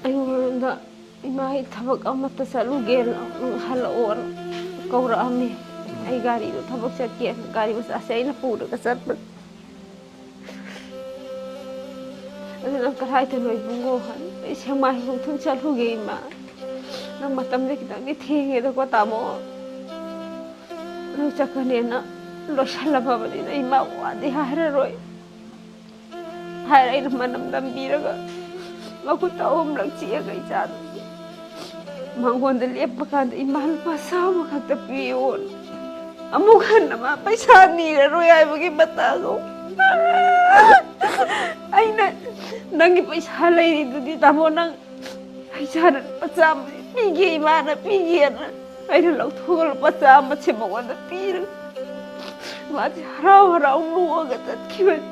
ꯑꯩꯉꯣꯟꯗ ꯏꯃꯥꯒꯤ ꯊꯕꯛ ꯑꯃꯠꯇ ꯆꯠꯂꯨꯒꯦꯅ ꯍꯜꯂꯛꯑꯣꯅ ꯀꯧꯔꯛꯑꯝꯃꯦ ꯑꯩ ꯒꯥꯔꯤꯗꯣ ꯊꯕꯛ ꯆꯠꯀꯦꯅ ꯒꯥꯔꯤ ꯃꯆꯥꯁꯦ ꯑꯩꯅ ꯄꯨꯔꯒ ꯆꯠꯄꯅꯦ ꯑꯗꯨ ꯅꯪ ꯀꯗꯥꯏꯗꯅꯣ ꯏꯕꯨꯡꯉꯣ ꯑꯩ ꯁꯦꯛꯃꯥꯏ ꯈꯣꯡꯊꯨꯟ ꯆꯠꯂꯨꯒꯦ ꯏꯃꯥ ꯅꯪ ꯃꯇꯝꯗꯤ ꯈꯤꯇꯪꯗꯤ ꯊꯦꯡꯉꯦꯗꯀꯣ ꯇꯥꯃꯣ ꯅꯪ ꯆꯠꯀꯅꯦꯅ ꯂꯣꯏꯁꯜꯂꯝꯃꯕꯅꯤꯅ ꯏꯃꯥ ꯋꯥꯗꯤ ꯍꯥꯏꯔꯔꯣꯏ ꯍꯥꯏꯔ ꯑꯩꯅ ꯃꯅꯝ ꯅꯝꯕꯤꯔꯒ ꯃꯈꯨꯠꯇ ꯑꯍꯨꯝꯂꯛ ꯆꯤꯛꯑꯒ ꯏꯆꯥꯗꯣ ꯃꯉꯣꯟꯗ ꯂꯦꯞꯄ ꯀꯥꯟꯗ ꯏꯃꯥ ꯂꯨꯄꯥ 100 ꯈꯛꯇ ꯄꯤꯌꯣꯅ ꯑꯃꯨꯛ ꯍꯟꯅ ꯃꯥ ꯄꯩꯁꯥ ꯅꯤꯔꯔꯣꯏ ꯍꯥꯏꯕꯒꯤ ꯃꯇꯥꯗꯣ ꯑꯩꯅ ꯅꯪꯒꯤ ꯄꯩꯁꯥ ꯂꯩꯔꯤꯗꯨꯗꯤ ꯇꯥꯃꯣ ꯅꯪ ꯏꯆꯥꯅ ꯂꯨꯄꯥ 100 ꯄꯤꯒꯦ ꯏꯃꯥꯅ ꯄꯤꯒꯦꯅ ꯑꯩꯅ ꯂꯧꯊꯣꯛꯑꯒ ꯂꯨꯄꯥ 100ꯁꯦ ꯃꯉꯣꯟꯗ ꯄꯤꯔꯒ ꯃꯥꯁꯦ ꯍꯔꯥꯎ ꯍꯔꯥꯎ ꯅꯣꯛꯑꯒ ꯆꯠꯈꯤꯕꯅꯤ